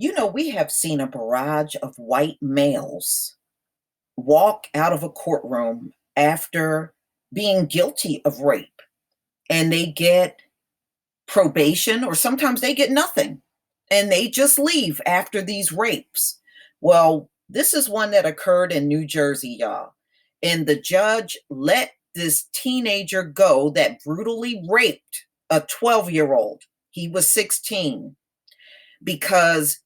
We have seen a barrage of white males walk out of a courtroom after being guilty of rape, and they get probation, or sometimes they get nothing, and they just leave after these rapes. Well, this is one that occurred in New Jersey, y'all. And the judge let this teenager go that brutally raped a 12-year-old. He was 16 because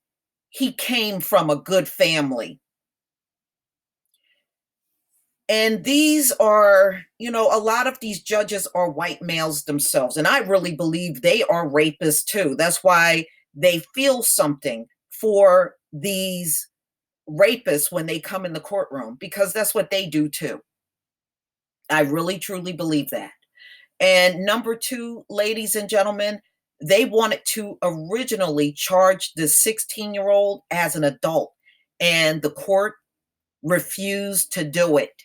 he came from a good family. And these are, a lot of these judges are white males themselves. And I really believe they are rapists too. That's why they feel something for these rapists when they come in the courtroom, because that's what they do too. I really, truly believe that. And number two, ladies and gentlemen, they wanted to originally charge the 16-year-old as an adult, and the court refused to do it.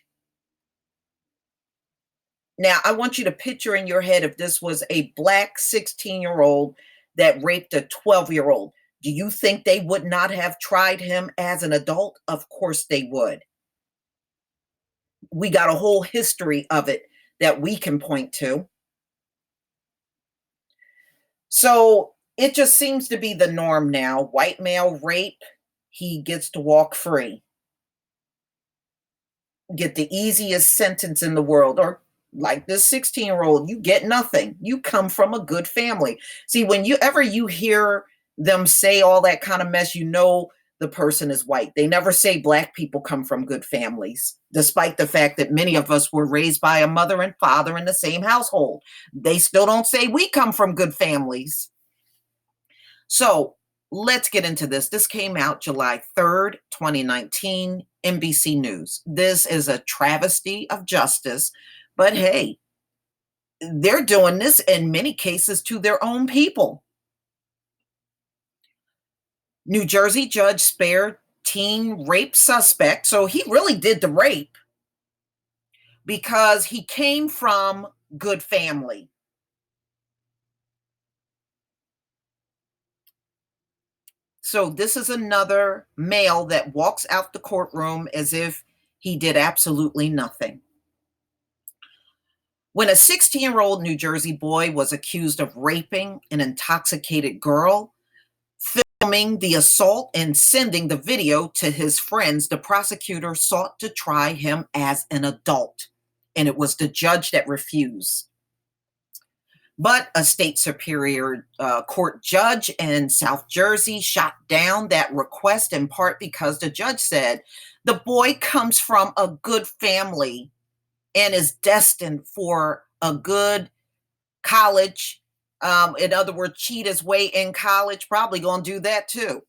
Now, I want you to picture in your head if this was a black 16-year-old that raped a 12-year-old. Do you think they would not have tried him as an adult? Of course they would. We got a whole history of it that we can point to. So it just seems to be the norm now. White male rape, he gets to walk free. Get the easiest sentence in the world, or like this 16-year-old, you get nothing. You come from a good family. See, when you hear them say all that kind of mess, the person is white. They never say black people come from good families, despite the fact that many of us were raised by a mother and father in the same household. They still don't say we come from good families. So let's get into this. This came out July 3rd, 2019, NBC News. This is a travesty of justice, but hey, they're doing this in many cases to their own people. New Jersey judge spared teen rape suspect. So he really did the rape because he came from good family. So this is another male that walks out the courtroom as if he did absolutely nothing. When a 16-year-old New Jersey boy was accused of raping an intoxicated girl, filming the assault and sending the video to his friends, the prosecutor sought to try him as an adult, and it was the judge that refused. But a state superior court judge in South Jersey shot down that request, in part because the judge said the boy comes from a good family and is destined for a good college. In other words, cheat his way in college, probably going to do that too.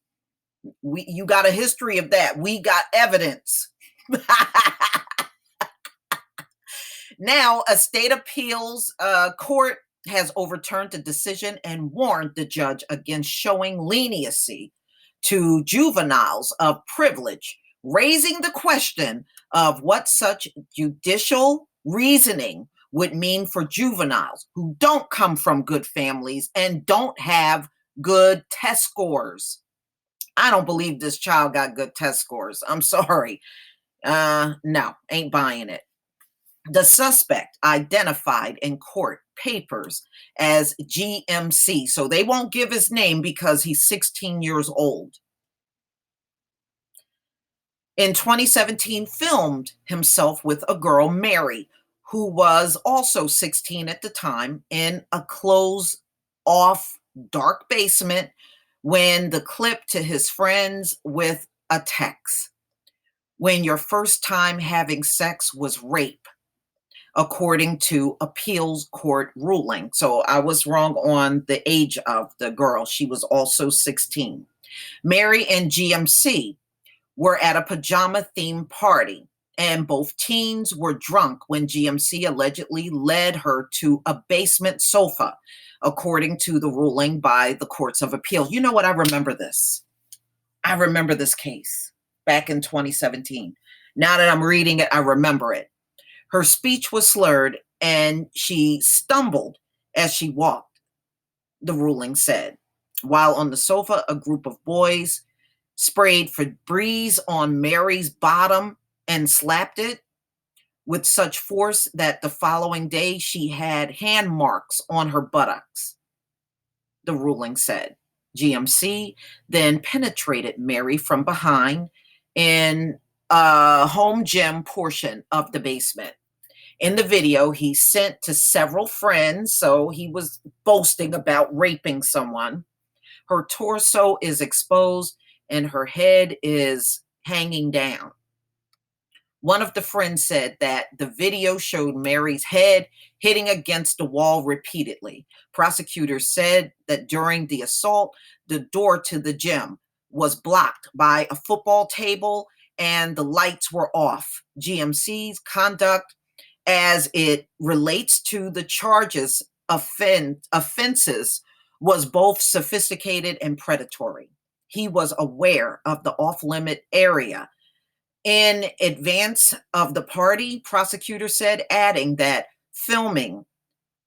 You got a history of that. We got evidence. Now, a state appeals court has overturned the decision and warned the judge against showing leniency to juveniles of privilege, raising the question of what such judicial reasoning would mean for juveniles who don't come from good families and don't have good test scores. I don't believe this child got good test scores. I'm sorry. No, ain't buying it. The suspect identified in court papers as GMC, so they won't give his name because he's 16 years old. In 2017, filmed himself with a girl, Mary, who was also 16 at the time, in a closed-off dark basement when the clip to his friends with a text. When your first time having sex was rape, according to appeals court ruling. So I was wrong on the age of the girl. She was also 16. Mary and GMC were at a pajama-themed party, and both teens were drunk when GMC allegedly led her to a basement sofa, according to the ruling by the courts of appeal. You know what? I remember this. I remember this case back in 2017. Now that I'm reading it, I remember it. Her speech was slurred and she stumbled as she walked, the ruling said. While on the sofa, a group of boys sprayed Febreze on Mary's bottom and slapped it with such force that the following day she had hand marks on her buttocks, the ruling said. GMC then penetrated Mary from behind in a home gym portion of the basement. In the video, he sent to several friends, so he was boasting about raping someone. Her torso is exposed and her head is hanging down. One of the friends said that the video showed Mary's head hitting against the wall repeatedly. Prosecutors said that during the assault, the door to the gym was blocked by a football table and the lights were off. GMC's conduct as it relates to the charges offenses was both sophisticated and predatory. He was aware of the off-limit area in advance of the party, prosecutors said, adding that filming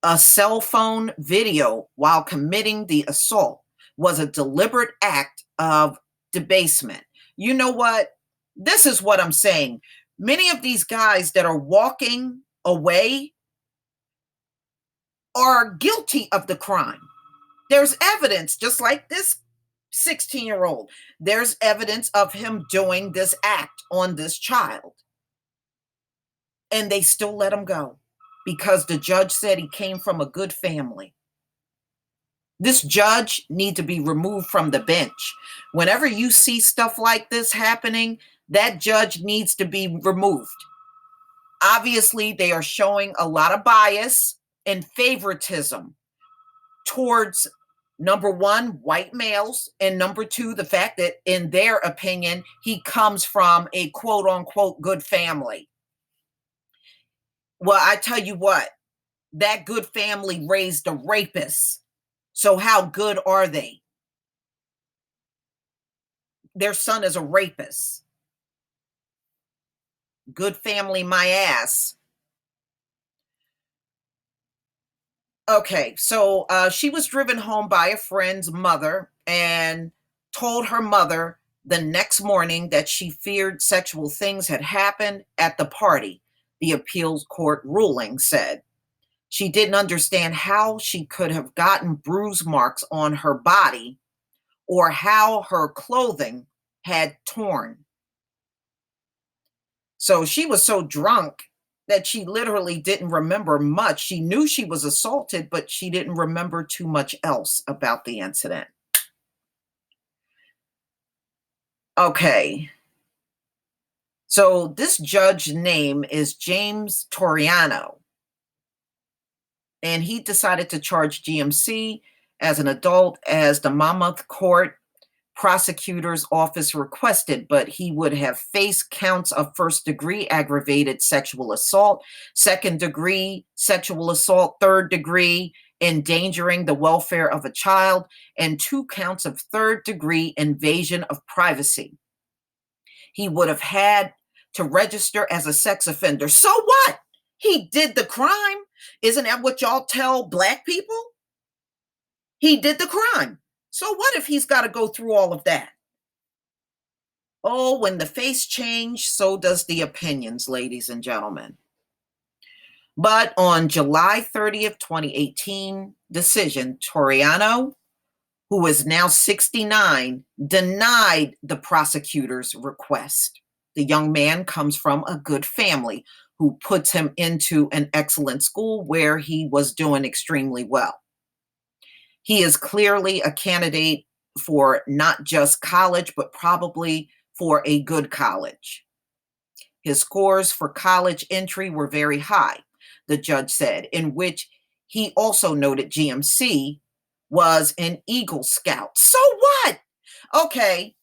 a cell phone video while committing the assault was a deliberate act of debasement. You know what? This is what I'm saying. Many of these guys that are walking away are guilty of the crime. There's evidence, just like this 16-year-old. There's evidence of him doing this act on this child. And they still let him go because the judge said he came from a good family. This judge needs to be removed from the bench. Whenever you see stuff like this happening, that judge needs to be removed. Obviously, they are showing a lot of bias and favoritism towards, number one, white males, and number two, the fact that, in their opinion, he comes from a quote unquote good family. Well, I tell you what, that good family raised a rapist. So how good are they? Their son is a rapist. Good family, my ass. Okay, so she was driven home by a friend's mother and told her mother the next morning that she feared sexual things had happened at the party, the appeals court ruling said. She didn't understand how she could have gotten bruise marks on her body or how her clothing had torn. So she was so drunk that she literally didn't remember much. She knew she was assaulted, but she didn't remember too much else about the incident. Okay. So this judge's name is James Toriano. And he decided to charge GMC as an adult as the Monmouth Court prosecutor's office requested, but he would have faced counts of first-degree aggravated sexual assault, second-degree sexual assault, third-degree endangering the welfare of a child, and 2 counts of third-degree invasion of privacy. He would have had to register as a sex offender. So what? He did the crime. Isn't that what y'all tell Black people? He did the crime. So what if he's got to go through all of that? Oh, when the face change, so does the opinions, ladies and gentlemen. But on July 30th, 2018 decision, Toriano, who is now 69, denied the prosecutor's request. The young man comes from a good family who puts him into an excellent school where he was doing extremely well. He is clearly a candidate for not just college, but probably for a good college. His scores for college entry were very high, the judge said, in which he also noted GMC was an Eagle Scout. So what? Okay.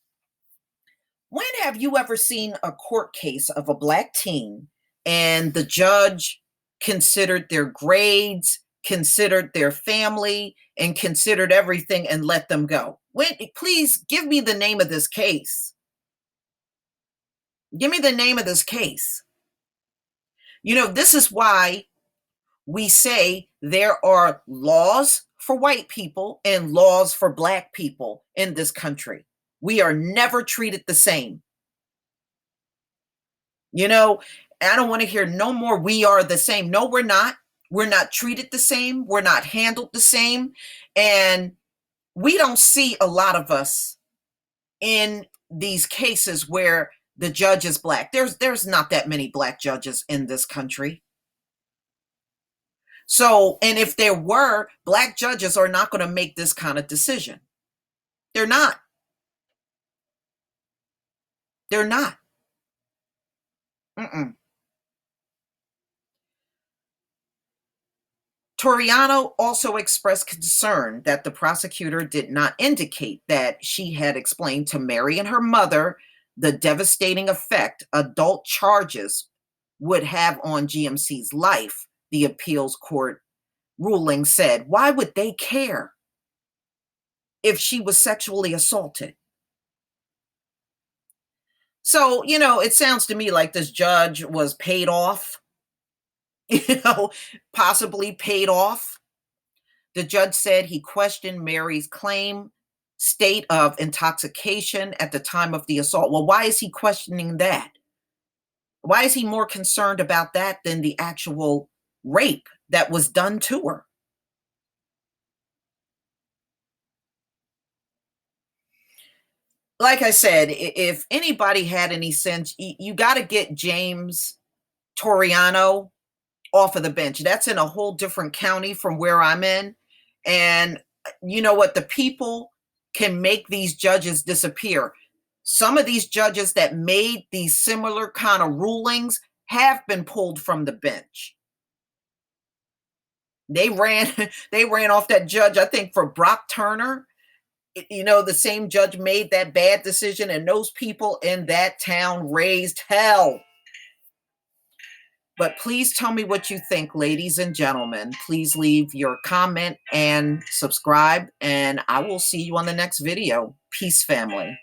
When have you ever seen a court case of a Black teen and the judge considered their grades, considered their family, and considered everything and let them go? Please give me the name of this case. Give me the name of this case. You know, this is why we say there are laws for white people and laws for Black people in this country. We are never treated the same. You know, I don't want to hear no more we are the same. No, we're not. We're not treated the same. We're not handled the same. And we don't see a lot of us in these cases where the judge is black. There's not that many black judges in this country. So, and if there were, black judges are not going to make this kind of decision. They're not. They're not. Mm-mm. Toriano also expressed concern that the prosecutor did not indicate that she had explained to Mary and her mother the devastating effect adult charges would have on GMC's life, the appeals court ruling said. Why would they care if she was sexually assaulted? So, it sounds to me like this judge was paid off, possibly paid off. The judge said he questioned Mary's claim state of intoxication at the time of the assault. Well, why is he questioning that? Why is he more concerned about that than the actual rape that was done to her? Like I said, if anybody had any sense, you got to get James Toriano off of the bench. That's in a whole different county from where I'm in. And you know what? The people can make these judges disappear. Some of these judges that made these similar kind of rulings have been pulled from the bench. They ran they ran off that judge, I think, for Brock Turner. The same judge made that bad decision, and those people in that town raised hell. But please tell me what you think, ladies and gentlemen. Please leave your comment and subscribe, and I will see you on the next video. Peace, family.